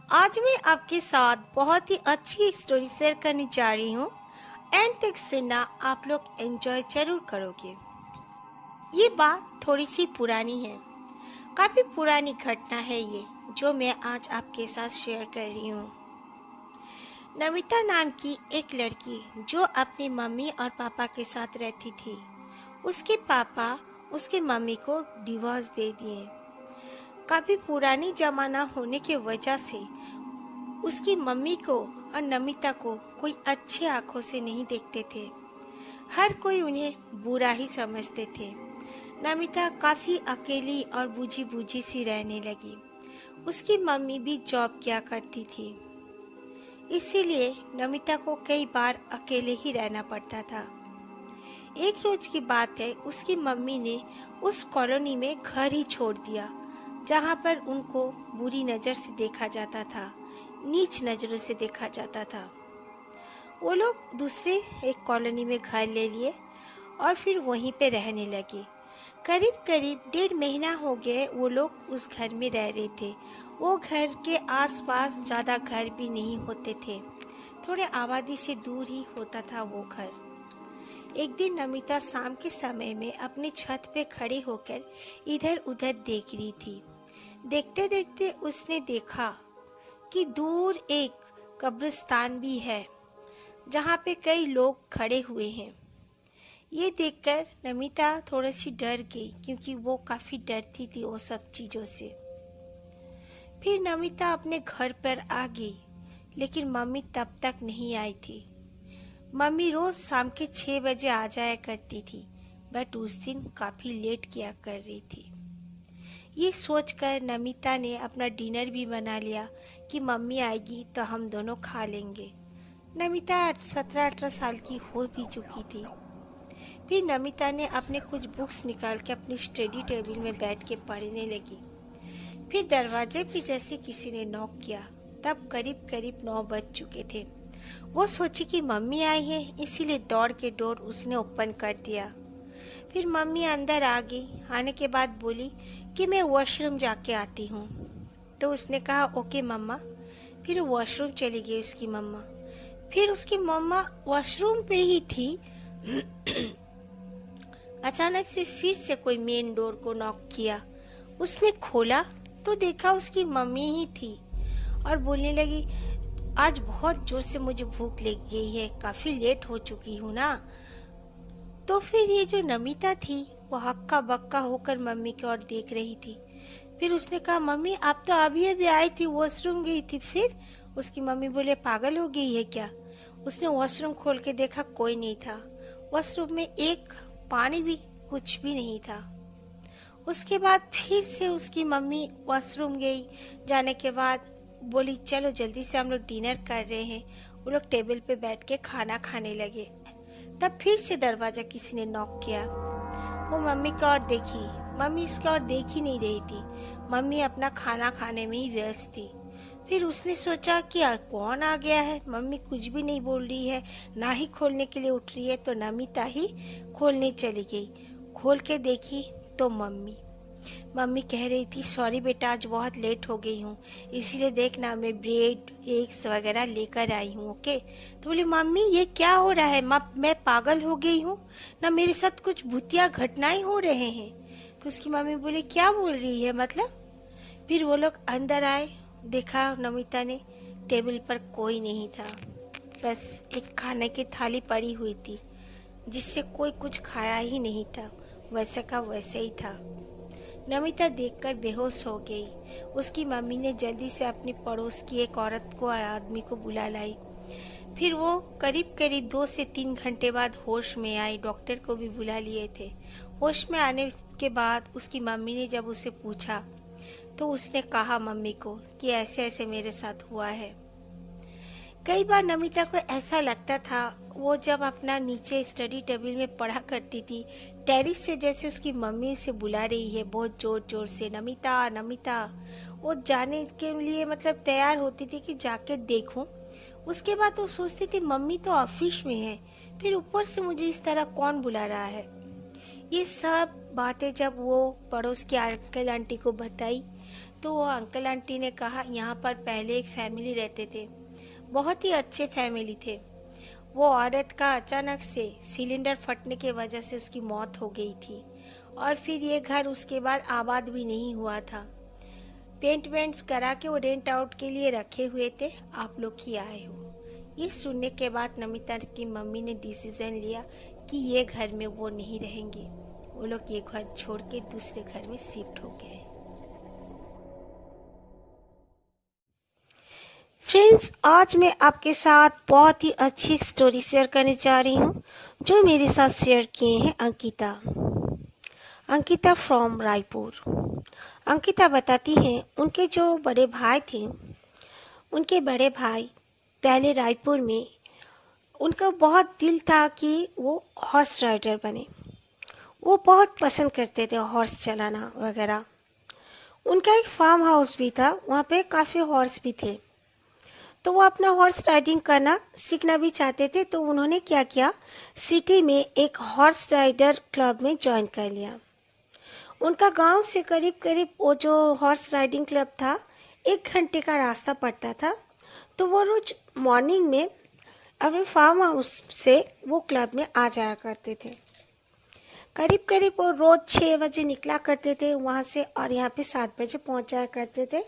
आज मैं आपके साथ बहुत ही अच्छी एक स्टोरी शेयर करने जा रही हूँ। एंड तक सुनना, आप लोग एंजॉय जरूर करोगे। ये बात थोड़ी सी पुरानी है, काफी पुरानी घटना है ये, जो मैं आज आपके साथ शेयर कर रही हूँ। नमिता नाम की एक लड़की जो अपनी मम्मी और पापा के साथ रहती थी, उसके पापा उसके मम्मी को डिवोर्स दे दिए। काफी पुरानी जमाना होने की वजह से उसकी मम्मी को और नमिता को कोई अच्छे आंखों से नहीं देखते थे। हर कोई उन्हें बुरा ही समझते थे। नमिता काफी अकेली और बूझी बूझी सी रहने लगी। उसकी मम्मी भी जॉब किया करती थी, इसीलिए नमिता को कई बार अकेले ही रहना पड़ता था। एक रोज की बात है, उसकी मम्मी ने उस कॉलोनी में घर ही छोड़ दिया जहाँ पर उनको बुरी नजर से देखा जाता था, नीच नजरों से देखा जाता था। वो लोग दूसरे एक कॉलोनी में घर ले लिए और फिर वहीं पे रहने लगे। करीब करीब 1.5 महीना हो गए वो लोग उस घर में रह रहे थे। वो घर के आसपास ज्यादा घर भी नहीं होते थे, थोड़े आबादी से दूर ही होता था वो घर। एक दिन नमिता शाम के समय में अपनी छत पे खड़ी होकर इधर उधर देख रही थी। देखते देखते उसने देखा कि दूर एक कब्रिस्तान भी है, जहाँ पे कई लोग खड़े हुए हैं। ये देखकर नमिता थोड़ी सी डर गई, क्योंकि वो काफी डरती थी वो सब चीजों से। फिर नमिता अपने घर पर आ गई, लेकिन मम्मी तब तक नहीं आई थी। मम्मी रोज शाम के 6 बजे आ जाया करती थी, बट उस दिन काफी लेट किया कर रही थी। ये सोचकर नमिता ने अपना डिनर भी बना लिया कि मम्मी आएगी तो हम दोनों खा लेंगे। नमिता 17-18 साल की हो भी चुकी थी। फिर नमिता ने अपने कुछ बुक्स निकाल के अपनी स्टडी टेबल में बैठ के पढ़ने लगी। फिर दरवाजे पे जैसे किसी ने नॉक किया, तब करीब करीब 9 बज चुके थे। वो सोची कि मम्मी आई है, इसीलिए दौड़ के डोर उसने ओपन कर दिया। फिर मम्मी अंदर आ गई। आने के बाद बोली कि मैं वॉशरूम जाके आती हूँ। तो उसने कहा ओके मम्मा। फिर वॉशरूम चली गई उसकी मम्मा। फिर उसकी मम्मा वॉशरूम पे ही थी। अचानक से फिर से कोई मेन डोर को नॉक किया। उसने खोला तो देखा उसकी मम्मी ही थी और बोलने लगी, आज बहुत जोर से मुझे भूख लग गई है, काफी लेट हो चुकी हूँ ना। तो फिर ये जो नमिता थी वो हक्का बक्का होकर मम्मी की ओर देख रही थी। फिर उसने कहा, मम्मी आप तो अभी अभी आई थी, वॉशरूम गई थी। फिर उसकी मम्मी बोले, पागल हो गई है क्या? उसने वॉशरूम खोल के देखा, कोई नहीं था। वॉशरूम में एक पानी भी कुछ भी नहीं था। उसके बाद फिर से उसकी मम्मी वॉशरूम गई। जाने के बाद बोली, चलो जल्दी से हम लोग डिनर कर रहे हैं। वो लोग टेबल पे बैठ के खाना खाने लगे। तब फिर से दरवाजा किसी ने नॉक किया। वो मम्मी की ओर देखी, मम्मी उसकी ओर देख ही नहीं रही थी। मम्मी अपना खाना खाने में ही व्यस्त थी। फिर उसने सोचा कि कौन आ गया है। मम्मी कुछ भी नहीं बोल रही है, ना ही खोलने के लिए उठ रही है। तो नमिता ही खोलने चली गई। खोल के देखी तो मम्मी कह रही थी, सॉरी बेटा, आज बहुत लेट हो गई हूँ, इसीलिए देखना मैं ब्रेड एग्स वगैरह लेकर आई हूँ। ओके। तो बोली, मम्मी ये क्या हो रहा है? मैं पागल हो गई हूँ ना, मेरे साथ कुछ भूतिया घटनाएं हो रहे हैं। तो उसकी मम्मी बोली, क्या बोल रही है मतलब? फिर वो लोग अंदर आए। देखा नमिता ने टेबल पर कोई नहीं था, बस एक खाने की थाली पड़ी हुई थी, जिससे कोई कुछ खाया ही नहीं था, वैसे का वैसे ही था। नमिता देखकर बेहोश हो गई। उसकी मम्मी ने जल्दी से अपनी पड़ोस की एक औरत को और आदमी को बुला लाई। फिर वो करीब करीब 2 से 3 घंटे बाद होश में आई। डॉक्टर को भी बुला लिए थे। होश में आने के बाद उसकी मम्मी ने जब उसे पूछा तो उसने कहा मम्मी को कि ऐसे ऐसे मेरे साथ हुआ है। कई बार नमिता को ऐसा लगता था, वो जब अपना नीचे स्टडी टेबल में पढ़ा करती थी, टेरिस से जैसे उसकी मम्मी उसे बुला रही है बहुत जोर जोर से, नमिता नमिता। वो जाने के लिए मतलब तैयार होती थी कि जाके देखूं। उसके बाद वो सोचती थी, मम्मी तो ऑफिस में है, फिर ऊपर से मुझे इस तरह कौन बुला रहा है। ये सब बातें जब वो पड़ोस के अंकल आंटी को बताई तो वो अंकल आंटी ने कहा यहाँ पर पहले एक फैमिली रहते थे, बहुत ही अच्छे फैमिली थे। वो औरत का अचानक से सिलेंडर फटने की वजह से उसकी मौत हो गई थी और फिर ये घर उसके बाद आबाद भी नहीं हुआ था। पेंट वेंट्स करा के वो रेंट आउट के लिए रखे हुए थे, आप लोग ही आए हो। ये सुनने के बाद नमिता की मम्मी ने डिसीजन लिया कि ये घर में वो नहीं रहेंगे। वो लोग ये घर छोड़ के दूसरे घर में शिफ्ट हो गए। फ्रेंड्स, आज मैं आपके साथ बहुत ही अच्छी स्टोरी शेयर करने जा रही हूँ जो मेरे साथ शेयर किए हैं अंकिता फ्रॉम रायपुर। अंकिता बताती हैं उनके जो बड़े भाई थे, उनके बड़े भाई पहले रायपुर में उनका बहुत दिल था कि वो हॉर्स राइडर बने। वो बहुत पसंद करते थे हॉर्स चलाना वगैरह। उनका एक फार्म हाउस भी था, वहाँ पे काफ़ी हॉर्स भी थे, तो वो अपना हॉर्स राइडिंग करना सीखना भी चाहते थे। तो उन्होंने क्या किया, सिटी में एक हॉर्स राइडर क्लब में ज्वाइन कर लिया। उनका गांव से करीब करीब वो जो हॉर्स राइडिंग क्लब था 1 घंटे का रास्ता पड़ता था। तो वो रोज मॉर्निंग में अपने फार्म हाउस से वो क्लब में आ जाया करते थे। करीब करीब वो रोज 6 बजे निकला करते थे वहां से और यहाँ पे 7 बजे पहुंच जाया करते थे,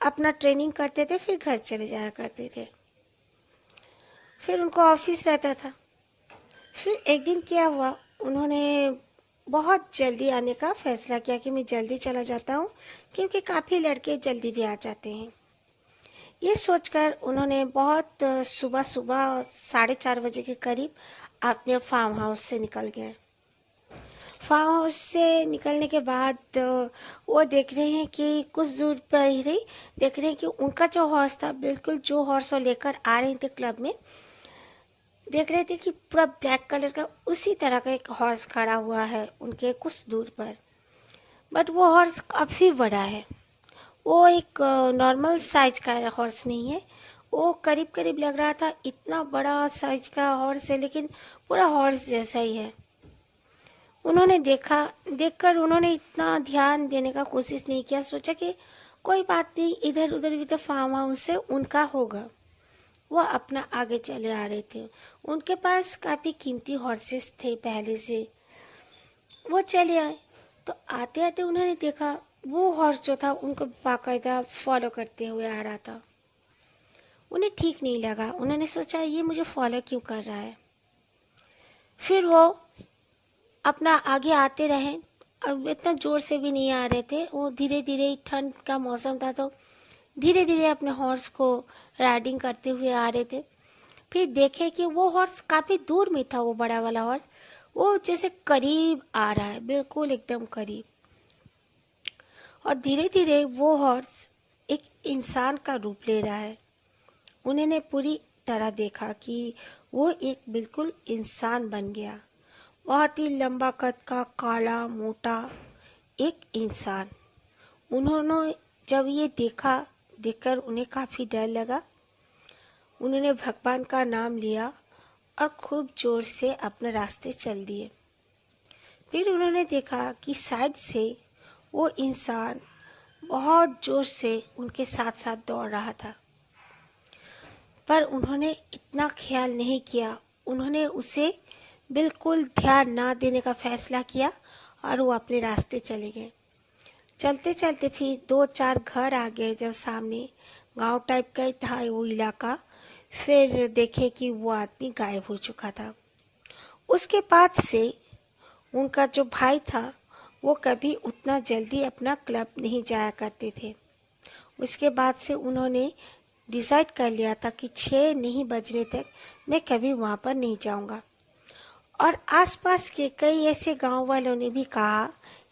अपना ट्रेनिंग करते थे, फिर घर चले जाया करते थे। फिर उनको ऑफिस रहता था। फिर एक दिन क्या हुआ, उन्होंने बहुत जल्दी आने का फैसला किया कि मैं जल्दी चला जाता हूँ, क्योंकि काफ़ी लड़के जल्दी भी आ जाते हैं। ये सोचकर उन्होंने बहुत सुबह सुबह 4:30 बजे के करीब अपने फार्म हाउस से निकल गए। फार्म हाउस से निकलने के बाद वो देख रहे हैं कि कुछ दूर पर ही देख रहे हैं कि उनका जो हॉर्स था, बिल्कुल जो हॉर्स वो लेकर आ रहे थे क्लब में, देख रहे थे कि पूरा ब्लैक कलर का उसी तरह का एक हॉर्स खड़ा हुआ है उनके कुछ दूर पर। बट वो हॉर्स काफ़ी बड़ा है, वो एक नॉर्मल साइज का हॉर्स नहीं है। वो करीब करीब लग रहा था इतना बड़ा साइज का हॉर्स है, लेकिन पूरा हॉर्स जैसा ही है। उन्होंने देखकर उन्होंने इतना ध्यान देने का कोशिश नहीं किया, सोचा कि कोई बात नहीं, इधर उधर भी तो फार्म हाउस से उनका होगा। वो अपना आगे चले आ रहे थे, उनके पास काफी कीमती हॉर्सेस थे पहले से। वो चले आए तो आते आते उन्होंने देखा वो हॉर्स जो था उनको बाकायदा फॉलो करते हुए आ रहा था। उन्हें ठीक नहीं लगा, उन्होंने सोचा ये मुझे फॉलो क्यों कर रहा है। फिर वो अपना आगे आते रहे, अब इतना जोर से भी नहीं आ रहे थे, वो धीरे धीरे, ठंड का मौसम था तो धीरे धीरे अपने हॉर्स को राइडिंग करते हुए आ रहे थे। फिर देखे कि वो हॉर्स काफी दूर में था, वो बड़ा वाला हॉर्स वो जैसे करीब आ रहा है, बिल्कुल एकदम करीब। और धीरे धीरे वो हॉर्स एक इंसान का रूप ले रहा है। उन्होंने पूरी तरह देखा कि वो एक बिल्कुल इंसान बन गया, बहुत ही लंबा कद का, काला मोटा एक इंसान। उन्होंने जब ये देखकर उन्हें काफी डर लगा। उन्होंने भगवान का नाम लिया और खूब जोर से अपने रास्ते चल दिए। फिर उन्होंने देखा कि साइड से वो इंसान बहुत जोर से उनके साथ साथ दौड़ रहा था, पर उन्होंने इतना ख्याल नहीं किया। उन्होंने उसे बिल्कुल ध्यान ना देने का फैसला किया और वो अपने रास्ते चले गए। चलते चलते फिर 2-4 घर आ गए, जब सामने गांव टाइप का ही था वो इलाका। फिर देखे कि वो आदमी गायब हो चुका था। उसके बाद से उनका जो भाई था वो कभी उतना जल्दी अपना क्लब नहीं जाया करते थे। उसके बाद से उन्होंने डिसाइड कर लिया था कि 6 नहीं बजने तक मैं कभी वहां पर नहीं जाऊंगा। और आसपास के कई ऐसे गांव वालों ने भी कहा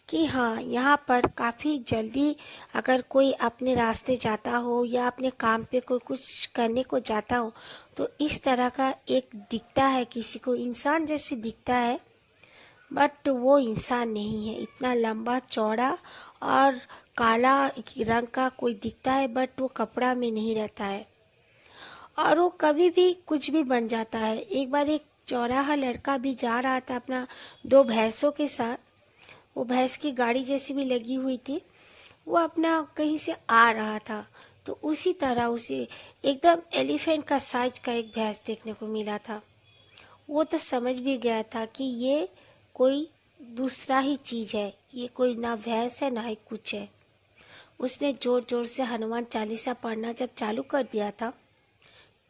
कि हाँ, यहाँ पर काफ़ी जल्दी अगर कोई अपने रास्ते जाता हो या अपने काम पे कोई कुछ करने को जाता हो तो इस तरह का एक दिखता है, किसी को इंसान जैसे दिखता है, बट वो इंसान नहीं है। इतना लंबा चौड़ा और काला रंग का कोई दिखता है, बट वो कपड़ा में नहीं रहता है और वो कभी भी कुछ भी बन जाता है। एक बार एक चौराहा लड़का भी जा रहा था अपना 2 भैंसों के साथ, वो भैंस की गाड़ी जैसी भी लगी हुई थी। वो अपना कहीं से आ रहा था, तो उसी तरह उसे एकदम एलिफेंट का साइज का एक भैंस देखने को मिला था। वो तो समझ भी गया था कि ये कोई दूसरा ही चीज है, ये कोई ना भैंस है ना ही कुछ है। उसने जोर जोर से हनुमान चालीसा पढ़ना जब चालू कर दिया था,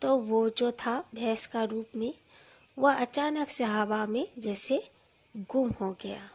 तो वो जो था भैंस का रूप में, वह अचानक से हवा में जैसे गुम हो गया।